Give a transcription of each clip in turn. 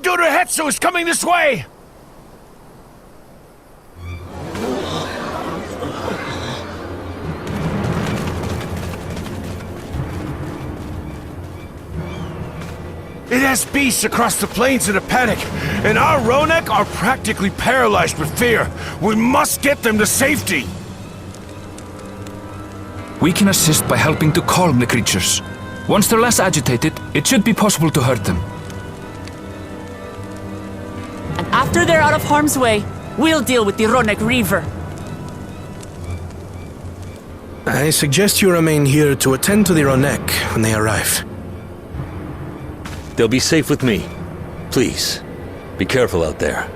Lord Duderhetsu is coming this way! It has beasts across the plains in a panic, and our Ronek are practically paralyzed with fear. We must get them to safety! We can assist by helping to calm the creatures. Once they're less agitated, it should be possible to hurt them. And after they're out of harm's way, we'll deal with the Ronek Reaver. I suggest you remain here to attend to the Ronek when they arrive. They'll be safe with me. Please, be careful out there.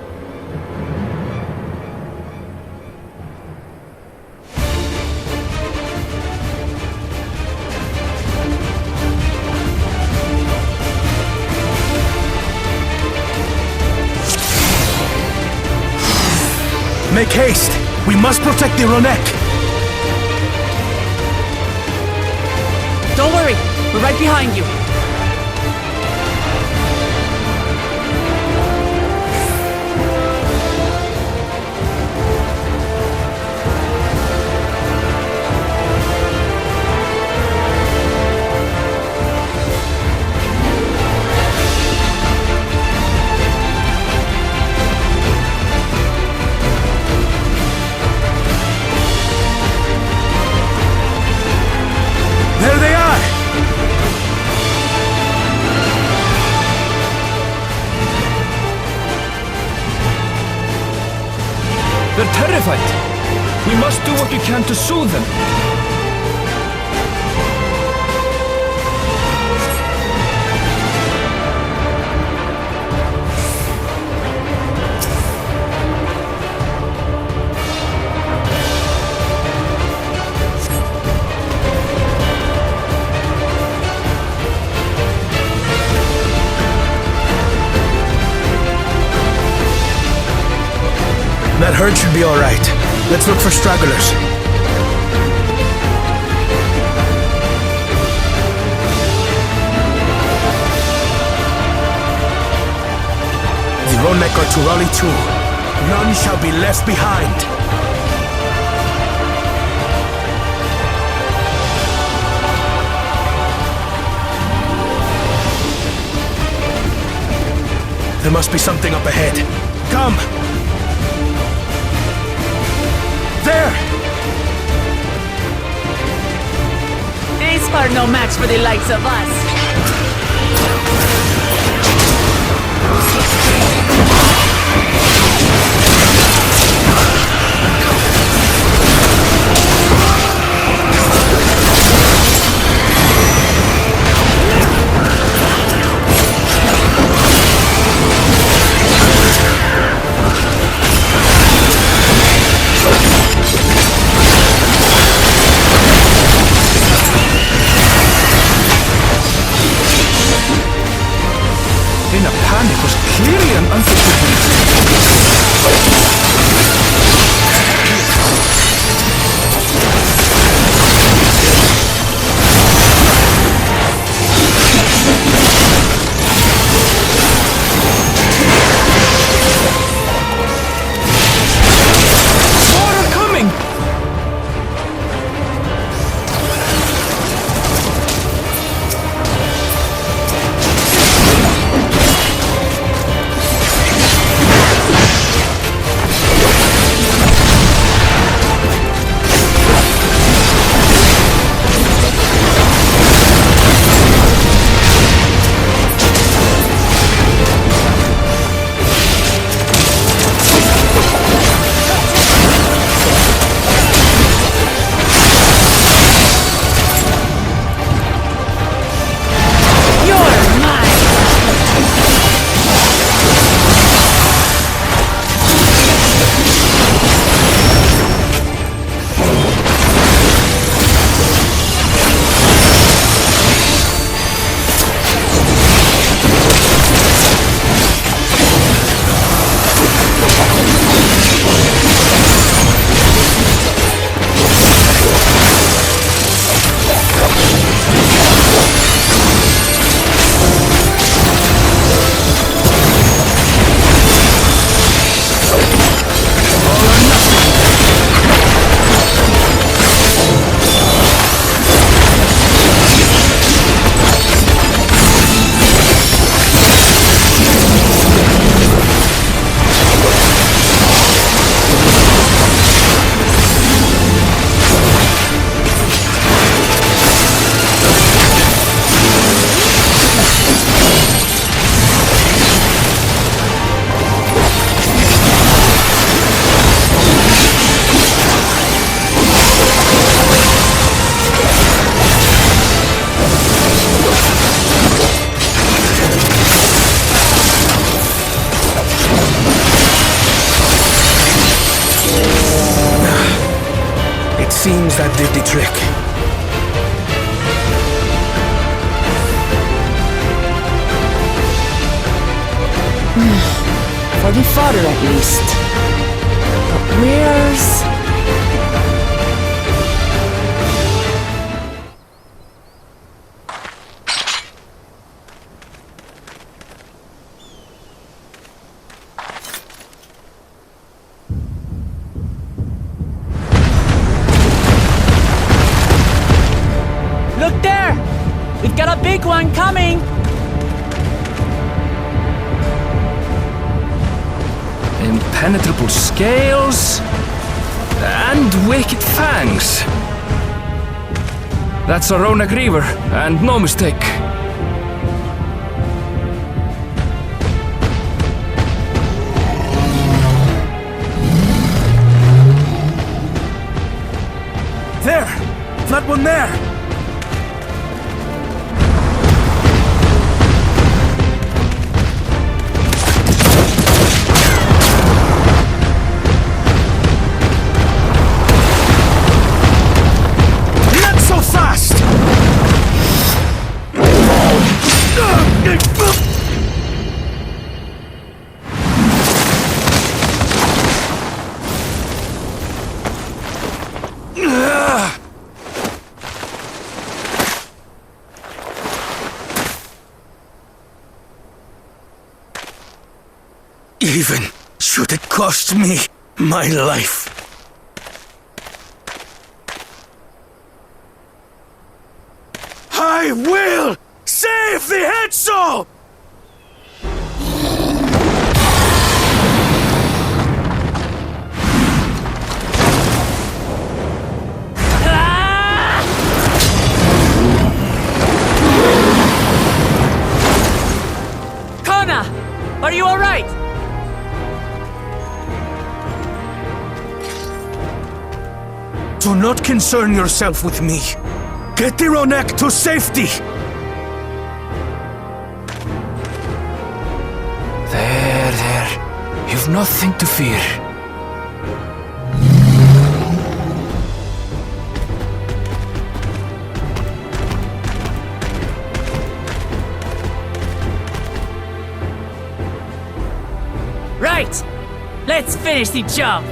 Make haste! We must protect the Ronek! Don't worry, we're right behind you. There they are! They're terrified. We must do what we can to soothe them. That herd should be all right. Let's look for stragglers. The Ronek are to rally too. None shall be left behind. There must be something up ahead. Come! There! These are no match for the likes of us. In a panic was clearly an unfortunate. More are coming! seems that did the trick. For the fodder at least. But where's... Look there! We've got a big one coming! Impenetrable scales and wicked fangs. That's a Ronak Reaver, and no mistake. There! That one there! Not so fast! Even should it cost me my life. I will save the Hetzel! Kona! Are you alright? Do not concern yourself with me. Get the Ronek to safety! There. You've nothing to fear. Right! Let's finish the job!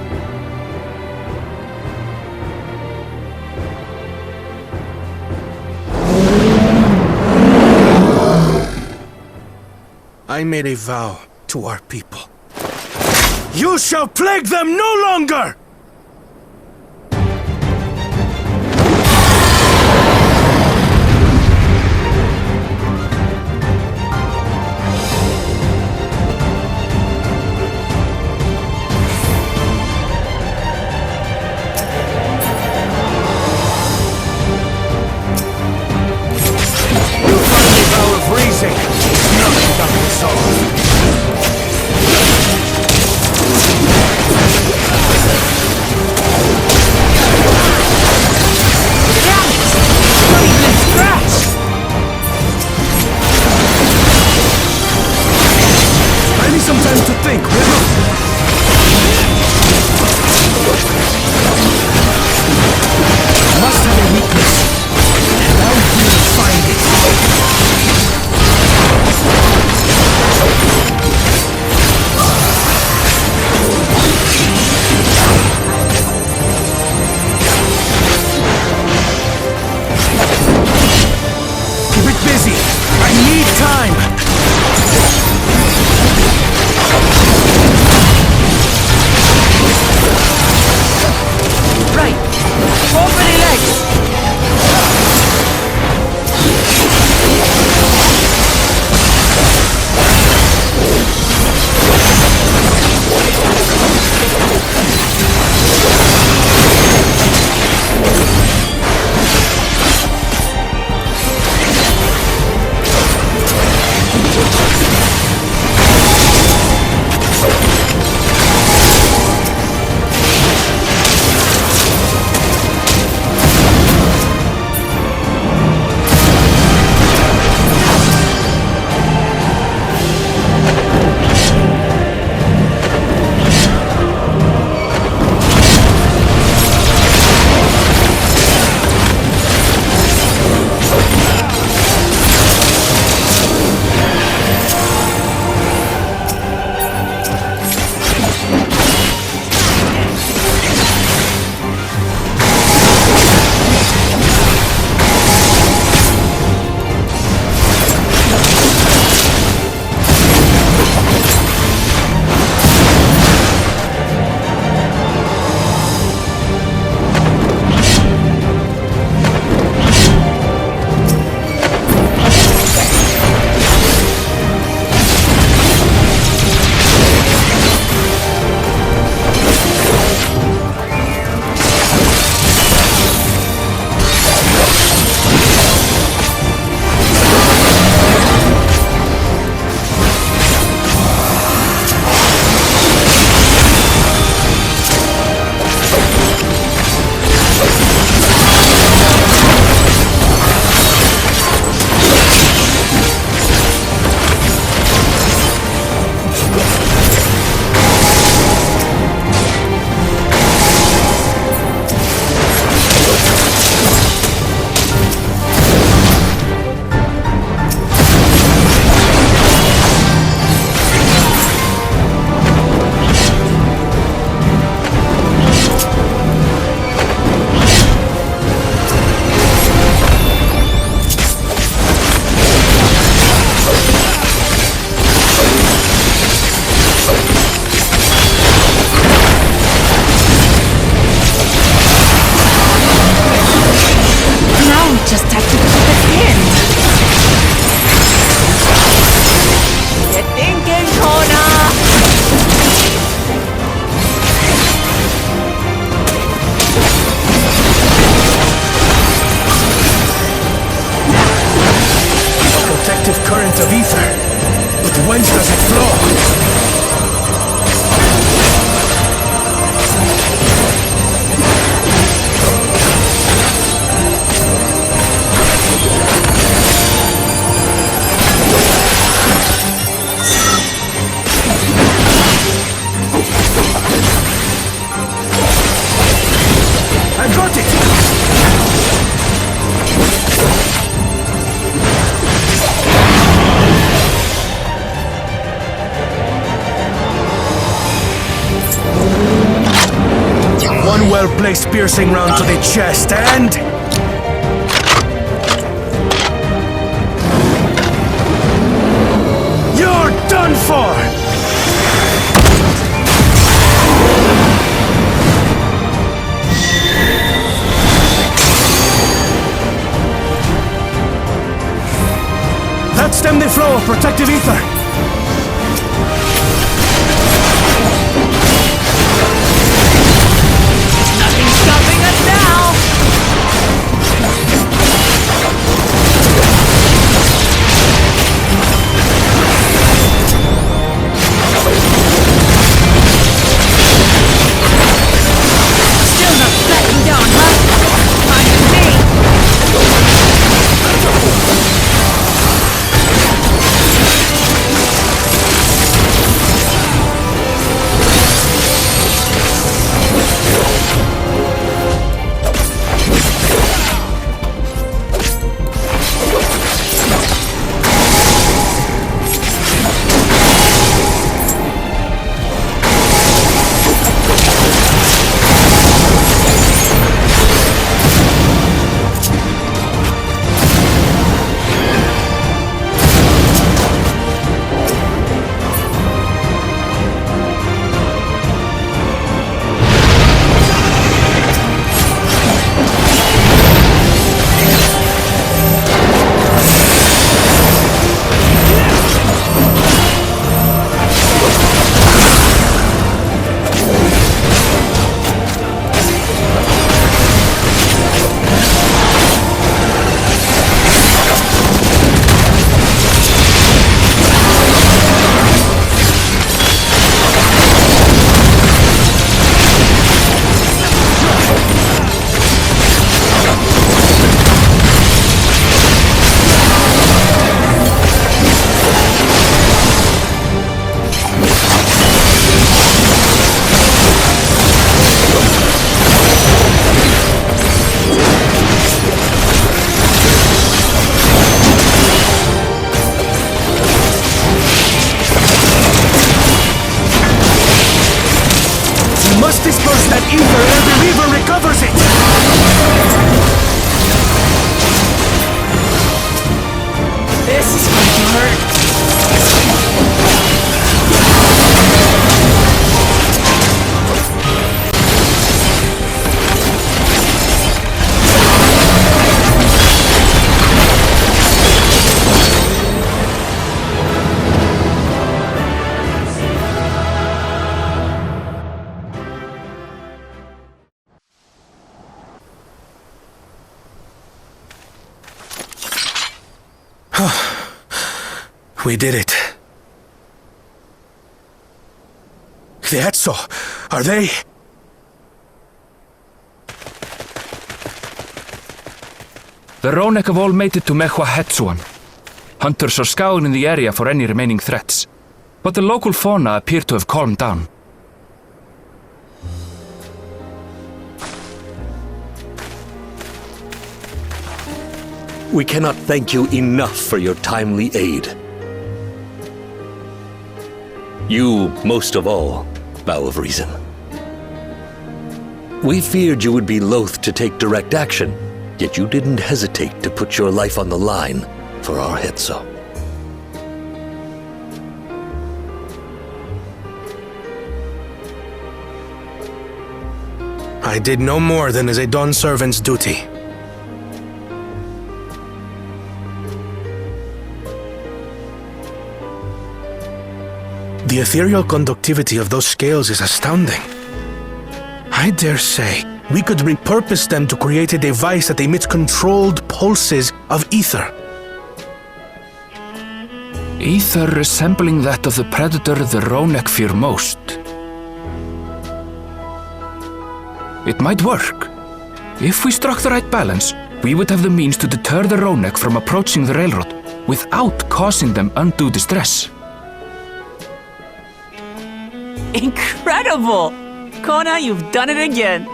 I made a vow to our people. You shall plague them no longer! busy. I need time. well-placed piercing round to the chest, and... You're done for! That stemmed the flow of protective ether. Nothing's stopping us now! Still not backing down, huh? Fine with me! Disperse that ether ere the Reaver recovers it! This is going to hurt. We did it. The Etso, are they? The Ronek have all made it to Mehwa Hetsuan. Hunters are scouring the area for any remaining threats, but the local fauna appear to have calmed down. We cannot thank you enough for your timely aid. You, most of all, Bow of Reason. We feared you would be loath to take direct action, yet you didn't hesitate to put your life on the line for our Hetso. I did no more than is a Dawn servant's duty. The ethereal conductivity of those scales is astounding. I dare say we could repurpose them to create a device that emits controlled pulses of ether. Ether resembling that of the predator the Ronek fear most. It might work. If we struck the right balance, we would have the means to deter the Ronek from approaching the railroad without causing them undue distress. Incredible! Kona, you've done it again.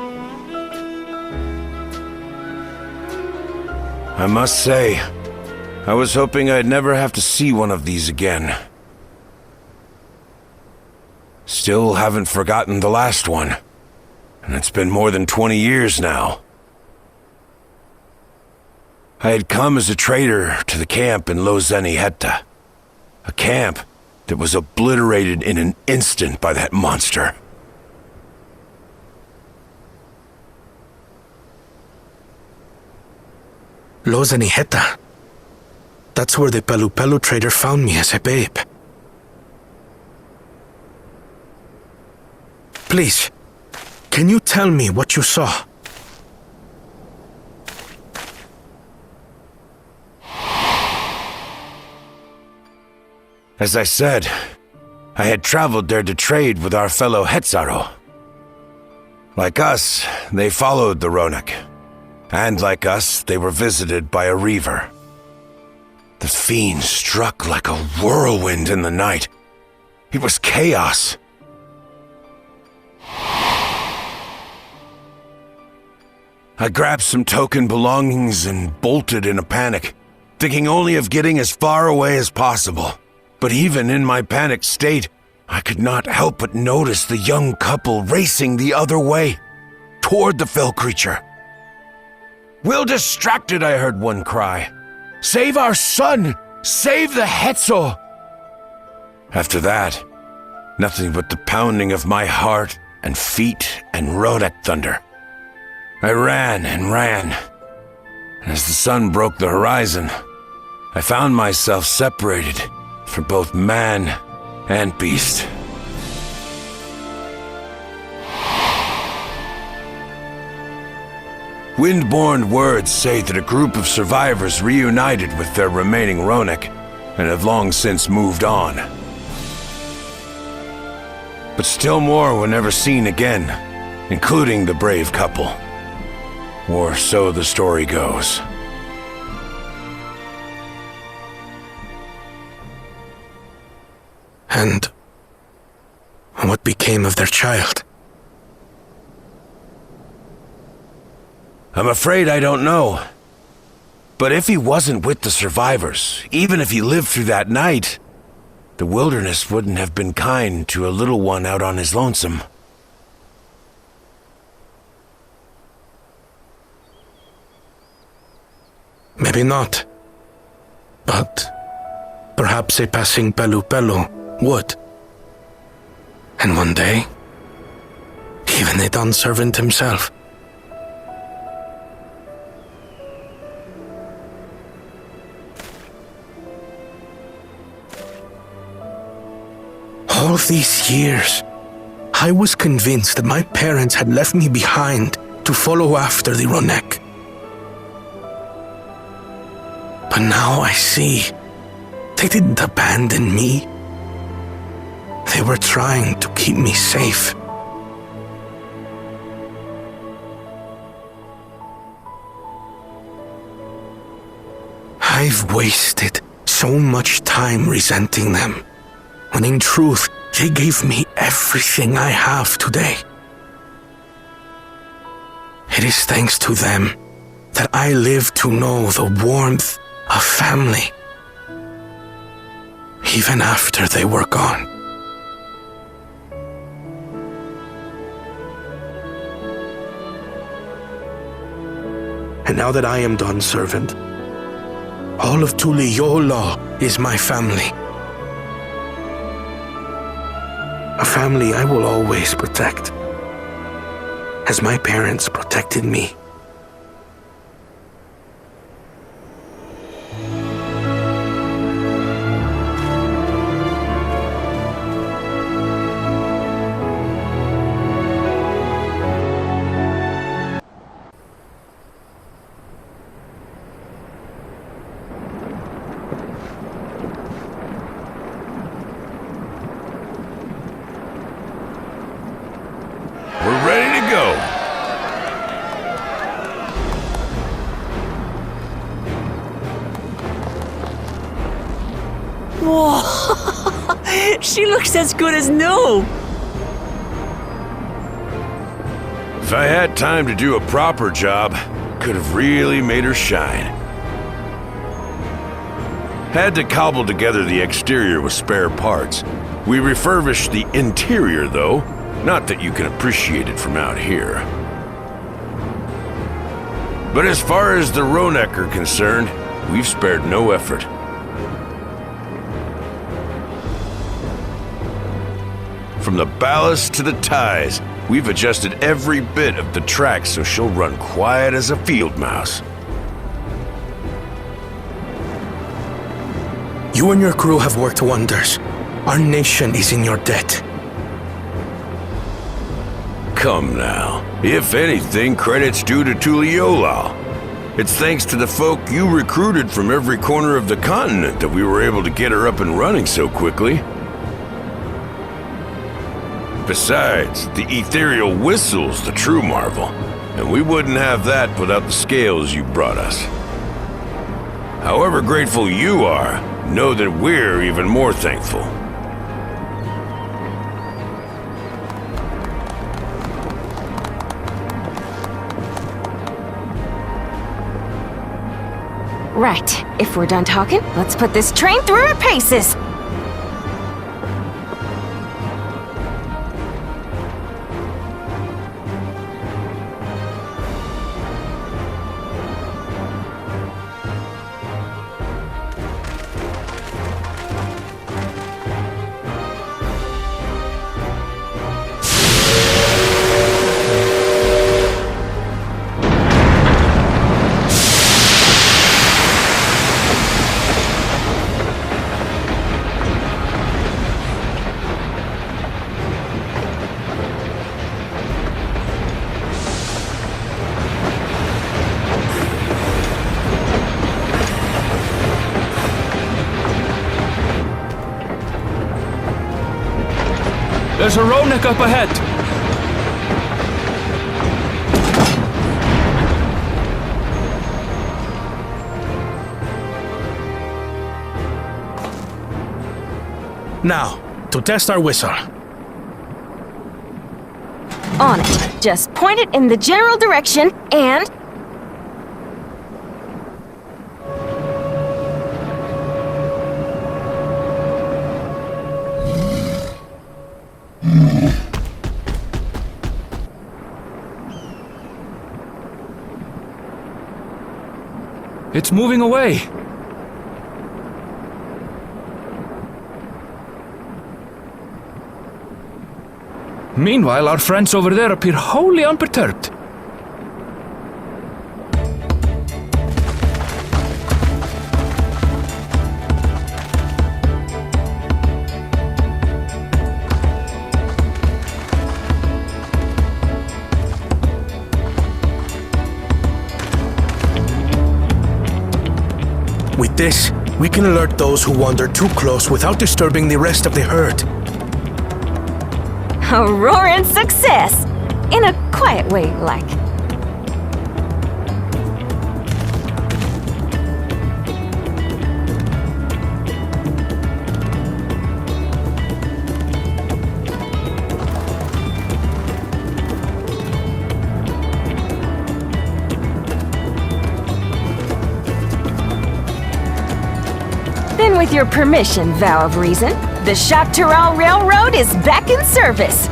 I must say, I was hoping I'd never have to see one of these again. Still haven't forgotten the last one. and it's been more than 20 years now. I had come as a trader to the camp in Lozeniheta, a camp that was obliterated in an instant by that monster. Lozeniheta. That's where the Pelu Pelu trader found me as a babe. Please, can you tell me what you saw? As I said, I had traveled there to trade with our fellow Hetzaro. Like us, they followed the Ronek. And like us, they were visited by a reaver. The fiend struck like a whirlwind in the night. It was chaos. I grabbed some token belongings and bolted in a panic, thinking only of getting as far away as possible. But even in my panicked state, I could not help but notice the young couple racing the other way, toward the fell creature. "We're distracted," I heard one cry. "Save our son! Save the Hetzo!" After that, nothing but the pounding of my heart and feet and Ronek thunder. I ran and ran, and as the sun broke the horizon, I found myself separated from both man and beast. Windborne words say that a group of survivors reunited with their remaining Ronek and have long since moved on. But still more were never seen again, including the brave couple. Or so the story goes. And what became of their child? I'm afraid I don't know. But if he wasn't with the survivors, even if he lived through that night, the wilderness wouldn't have been kind to a little one out on his lonesome. Maybe not. But perhaps a passing Pelu Pelu would. And one day, even a Dawn servant himself. All these years, I was convinced that my parents had left me behind to follow after the Ronek. But now I see they didn't abandon me. They were trying to keep me safe. I've wasted so much time resenting them, when in truth, they gave me everything I have today. It is thanks to them that I live to know the warmth of family, even after they were gone. And now that I am Dawn's servant, all of Tuliyola is my family. A family I will always protect, as my parents protected me. We're ready to go. Whoa! She looks as good as new! If I had time to do a proper job, could have really made her shine. Had to cobble together the exterior with spare parts. We refurbished the interior, though, Not that you can appreciate it from out here. But as far as the Ronek are concerned, we've spared no effort. From the ballast to the ties, we've adjusted every bit of the track so she'll run quiet as a field mouse. You and your crew have worked wonders. Our nation is in your debt. Come now. If anything, credit's due to Tuliolal. It's thanks to the folk you recruited from every corner of the continent that we were able to get her up and running so quickly. Besides, the ethereal whistle's the true marvel, and we wouldn't have that without the scales you brought us. However grateful you are, know that we're even more thankful. Right, if we're done talking, let's put this train through her paces! There's a Ronek up ahead! Now, to test our whistle. On it. Just point it in the general direction, and... It's moving away! Meanwhile, our friends over there appear wholly unperturbed. With this, we can alert those who wander too close without disturbing the rest of the herd. A roaring success! In a quiet way, like. Then with your permission, Vow of Reason, the Shaktaral Railroad is back in service!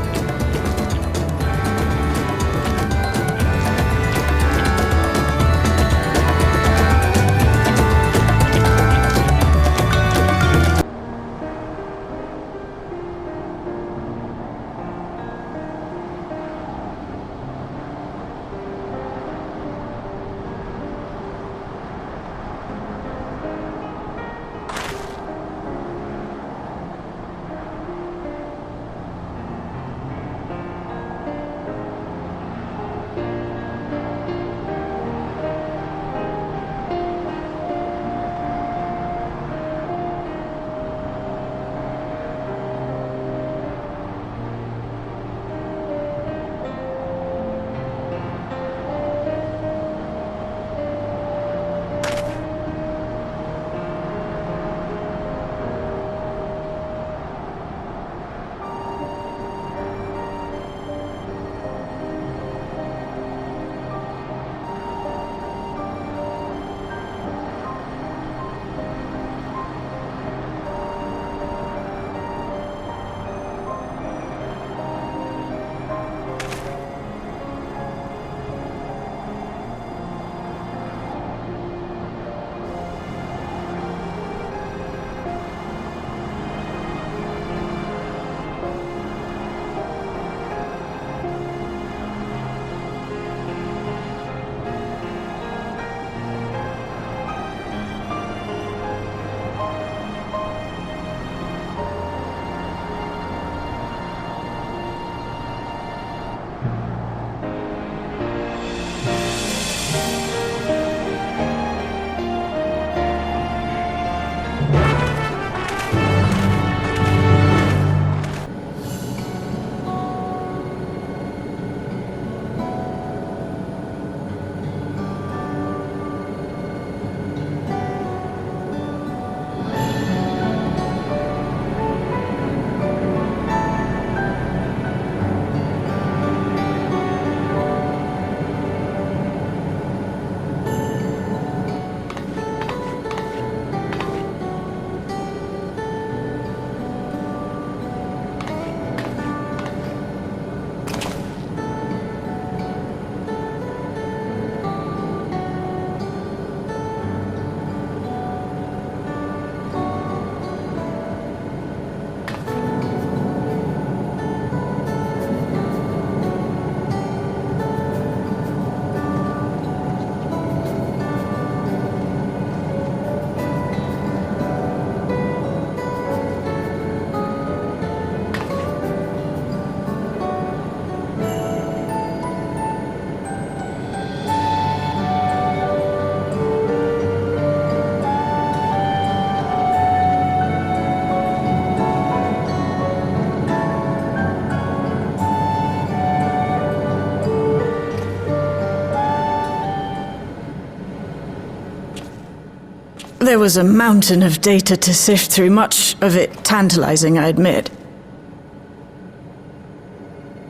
There was a mountain of data to sift through, much of it tantalizing, I admit.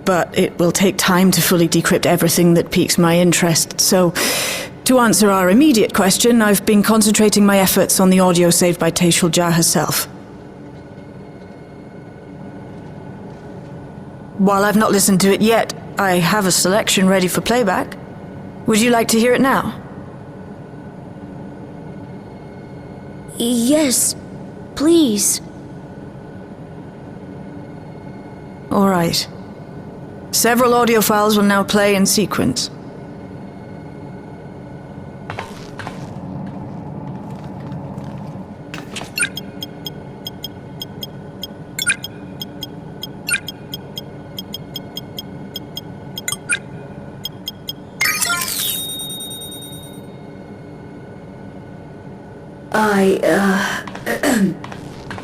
But it will take time to fully decrypt everything that piques my interest, so to answer our immediate question, I've been concentrating my efforts on the audio saved by Tashul Jah herself. While I've not listened to it yet, I have a selection ready for playback. Would you like to hear it now? Yes, please. All right. Several audio files will now play in sequence.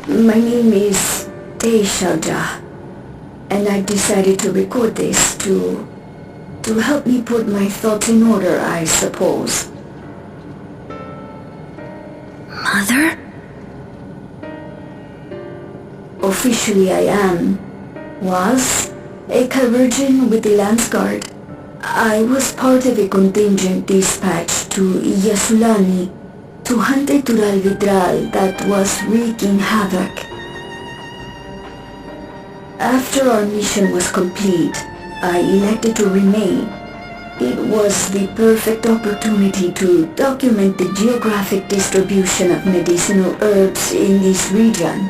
My name is Tashul Jah, and I've decided to record this to help me put my thoughts in order, I suppose. Mother? Officially I was a Virgin with the Lance Guard. I was part of a contingent dispatched to Yasulani to hunt a Tural Vidral that was wreaking havoc. After our mission was complete, I elected to remain. It was the perfect opportunity to document the geographic distribution of medicinal herbs in this region.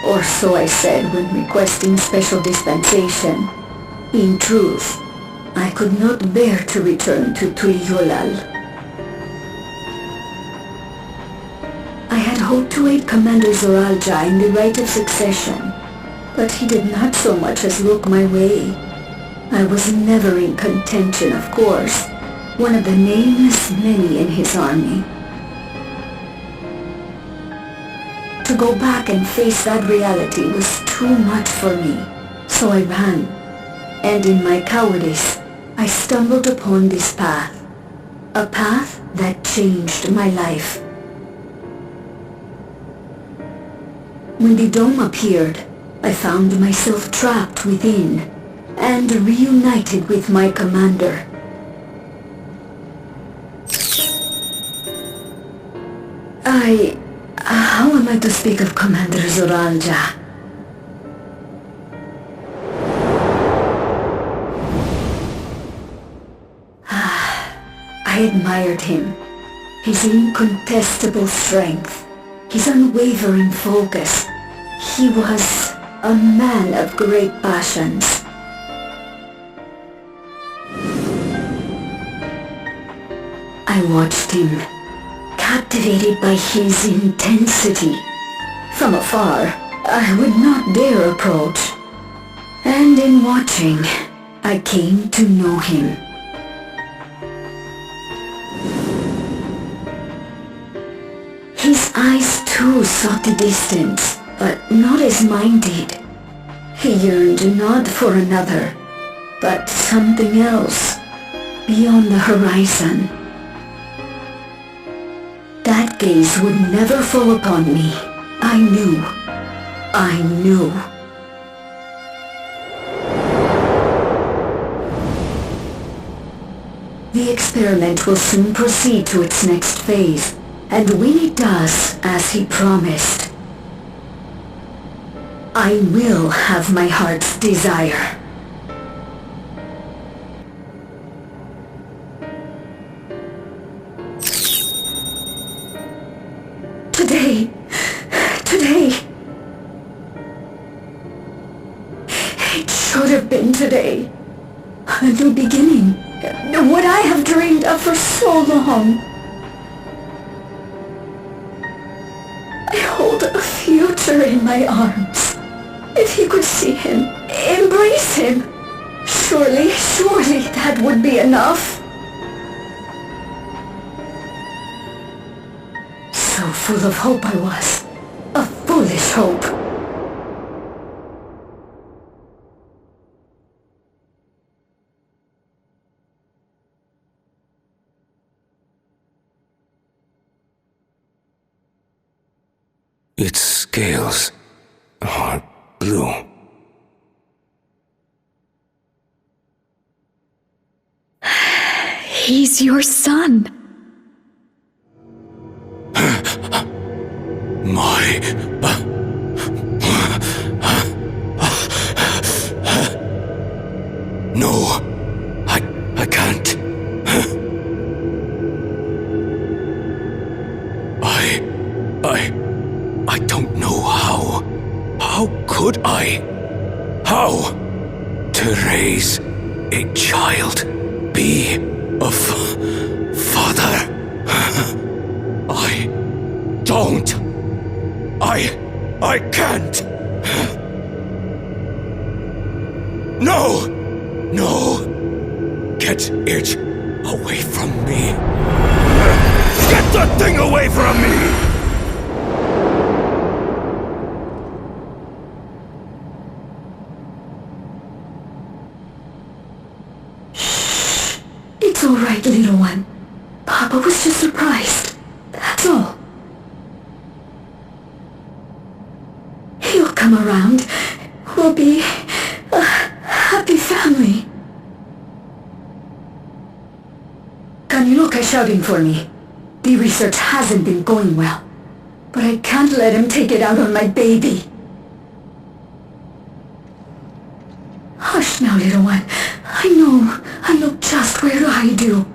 Or so I said when requesting special dispensation. In truth, I could not bear to return to Tulyolal. I had hoped to aid Commander Zoralja in the right of succession, but he did not so much as look my way. I was never in contention, of course, one of the nameless many in his army. To go back and face that reality was too much for me, so I ran, and in my cowardice, I stumbled upon this path, a path that changed my life. When the dome appeared, I found myself trapped within and reunited with my commander. How am I to speak of Commander Zoralja? I admired him, his incontestable strength, his unwavering focus. He was a man of great passions. I watched him, captivated by his intensity. From afar, I would not dare approach. And in watching, I came to know him. His eyes too sought the distance, but not as mine did. He yearned not for another, but something else, beyond the horizon. That gaze would never fall upon me. I knew. The experiment will soon proceed to its next phase, and when it does, as he promised, I will have my heart's desire. Today. It should have been today. A new beginning. What I have dreamed of for so long. I hold a future in my arms. If you could see him, embrace him, surely that would be enough. So full of hope I was. A foolish hope. Its scales are blue. He's your son. No, I can't. I don't know how. How could I? How? To raise a child, be a father. I don't. I can't. No! No! Get it away from me. Get the thing away from me! It's all right, little one. Papa was just surprised. That's all. He'll come around. We'll be a happy family. Kaniloka shouting for me. The research hasn't been going well. But I can't let him take it out on my baby. Hush now, little one. I know just where to hide you.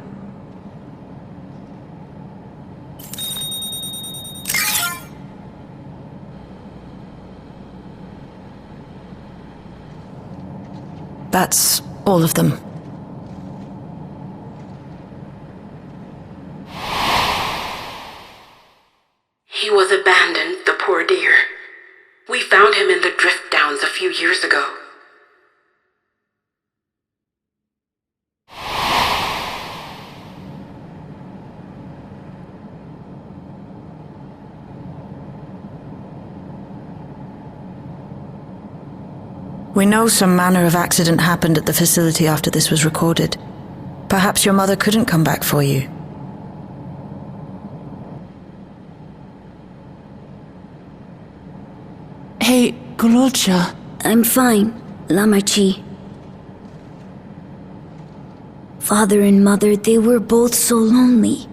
That's all of them. He was abandoned, the poor dear. We found him in the drift downs a few years ago. We know some manner of accident happened at the facility after this was recorded. Perhaps your mother couldn't come back for you. Hey, Gulolcha. I'm fine, Lamarchi. Father and mother, they were both so lonely.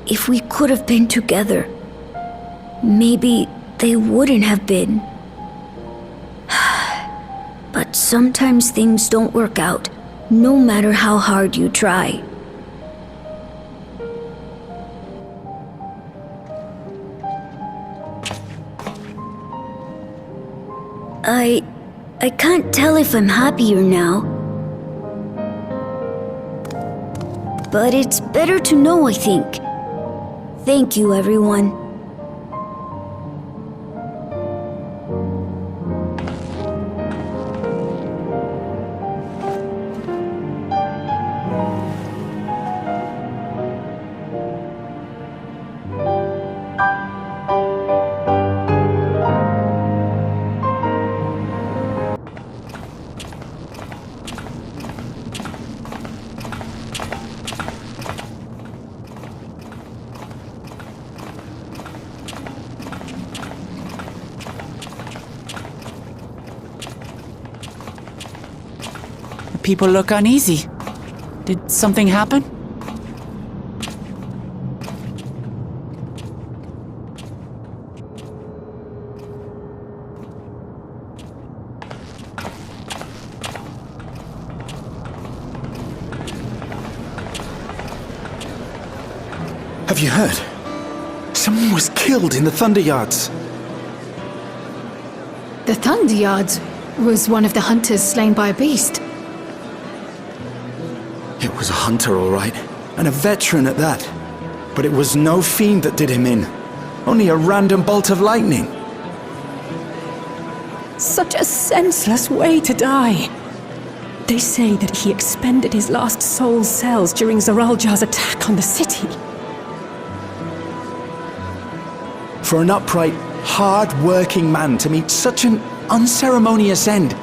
If we could have been together, maybe they wouldn't have been. But sometimes things don't work out, no matter how hard you try. I can't tell if I'm happier now. But it's better to know, I think. Thank you, everyone. People look uneasy. Did something happen? Have you heard? Someone was killed in the Thunder Yards. The Thunder Yards was one of the hunters slain by a beast. It was a hunter, all right, and a veteran at that. But it was no fiend that did him in. Only a random bolt of lightning. Such a senseless way to die. They say that he expended his last soul cells during Zaraljar's attack on the city. For an upright, hard-working man to meet such an unceremonious end,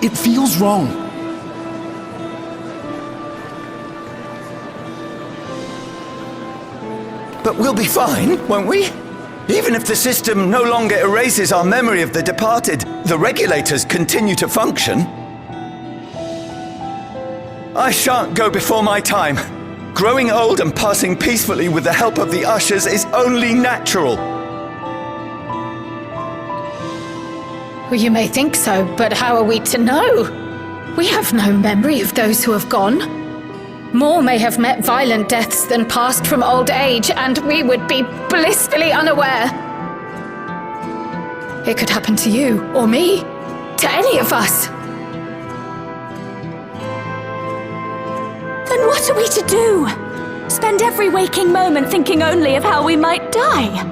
it feels wrong. But we'll be fine, won't we? Even if the system no longer erases our memory of the departed, the regulators continue to function. I shan't go before my time. Growing old and passing peacefully with the help of the ushers is only natural. Well, you may think so, but how are we to know? We have no memory of those who have gone. More may have met violent deaths than passed from old age, and we would be blissfully unaware. It could happen to you, or me, to any of us. Then what are we to do? Spend every waking moment thinking only of how we might die?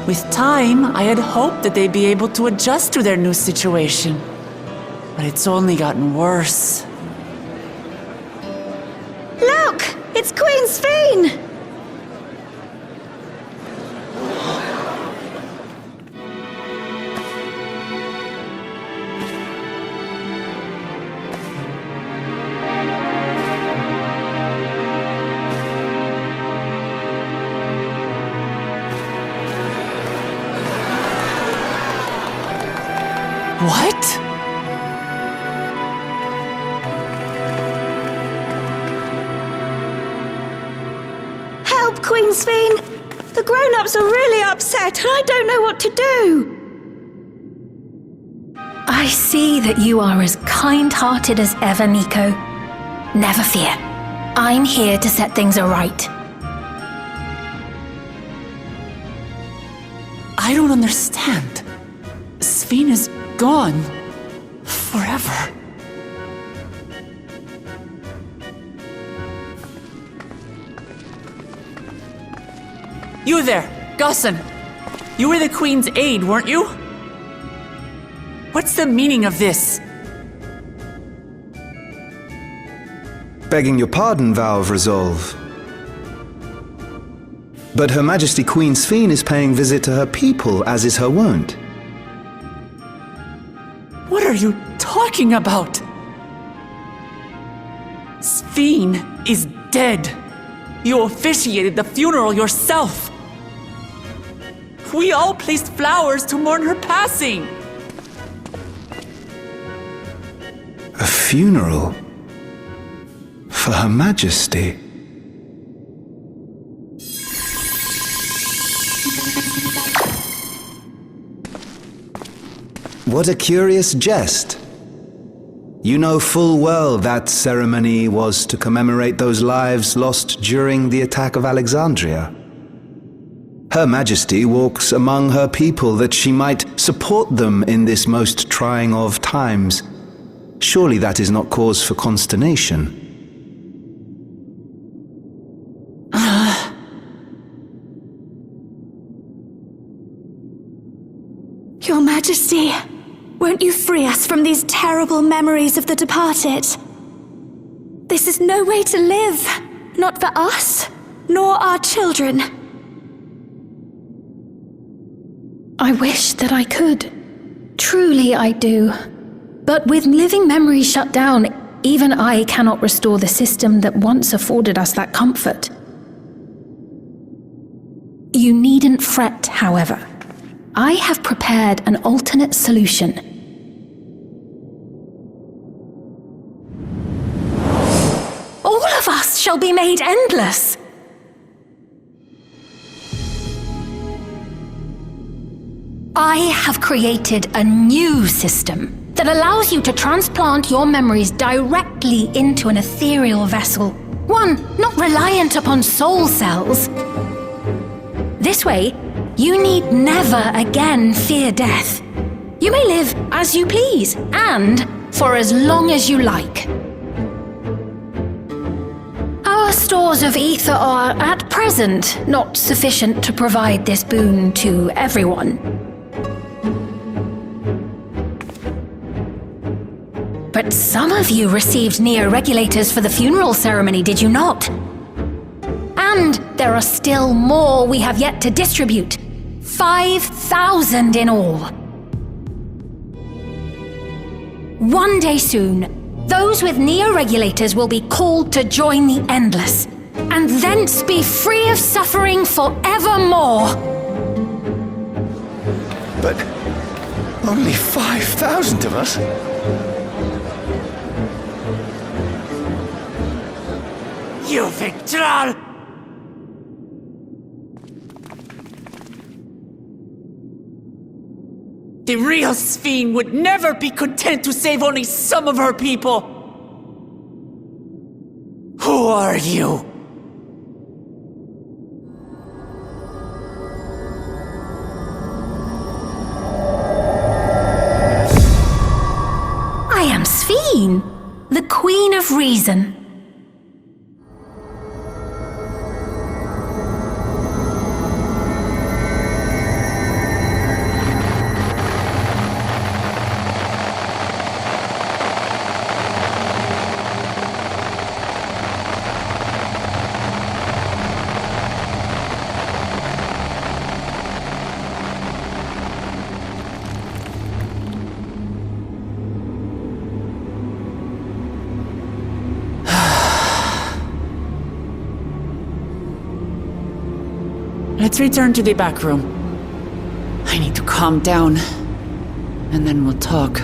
With time, I had hoped that they'd be able to adjust to their new situation. But it's only gotten worse. Look! It's Queen Sphene! What? Help, Queen Sphene! The grown-ups are really upset, and I don't know what to do! I see that you are as kind-hearted as ever, Nico. Never fear. I'm here to set things aright. I don't understand. Sphene is gone. Forever. You there, Gusson. You were the Queen's aide, weren't you? What's the meaning of this? Begging your pardon, Vow of Resolve. But Her Majesty Queen Sphene is paying visit to her people, as is her wont. What are you talking about? Sphene is dead. You officiated the funeral yourself. We all placed flowers to mourn her passing. A funeral? For Her Majesty? What a curious jest. You know full well that ceremony was to commemorate those lives lost during the attack of Alexandria. Her Majesty walks among her people that she might support them in this most trying of times. Surely that is not cause for consternation. Your Majesty, won't you free us from these terrible memories of the departed? This is no way to live, not for us, nor our children. I wish that I could. Truly I do. But with living memories shut down, even I cannot restore the system that once afforded us that comfort. You needn't fret, however. I have prepared an alternate solution. All of us shall be made endless. I have created a new system that allows you to transplant your memories directly into an ethereal vessel, one not reliant upon soul cells. This way, you need never again fear death. You may live as you please, and for as long as you like. Our stores of ether are, at present, not sufficient to provide this boon to everyone. But some of you received neo-regulators for the funeral ceremony, did you not? And there are still more we have yet to distribute. 5,000 in all. One day soon, those with neo-regulators will be called to join the Endless, and thence be free of suffering forevermore. But only 5,000 of us? You Victral! The real Sphene would never be content to save only some of her people! Who are you? I am Sphene, the Queen of Reason. Let's return to the back room. I need to calm down, and then we'll talk.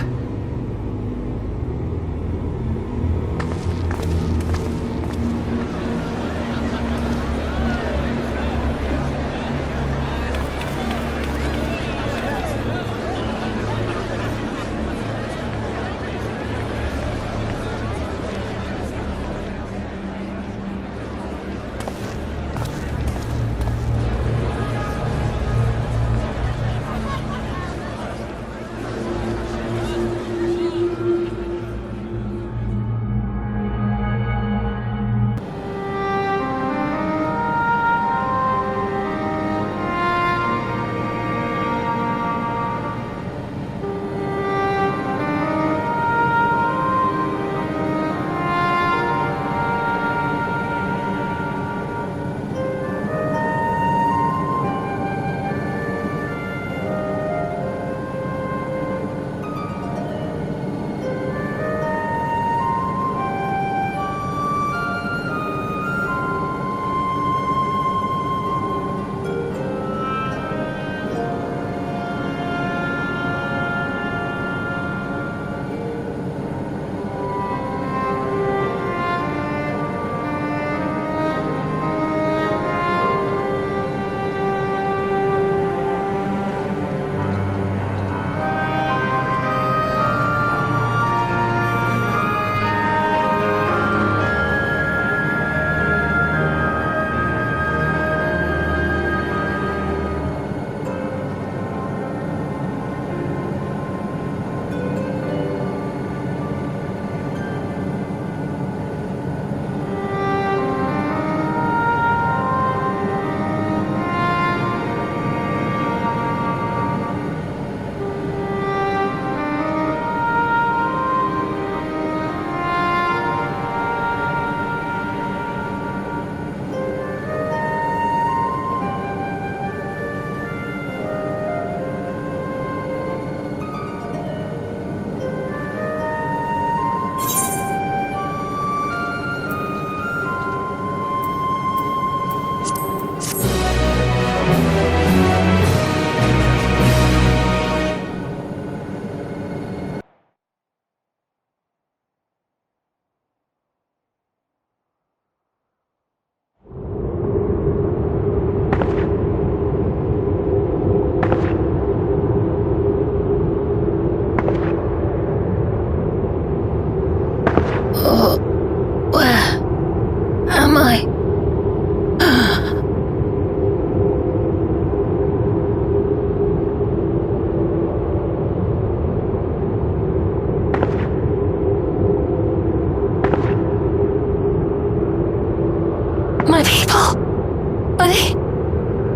My people?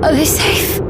Are they safe?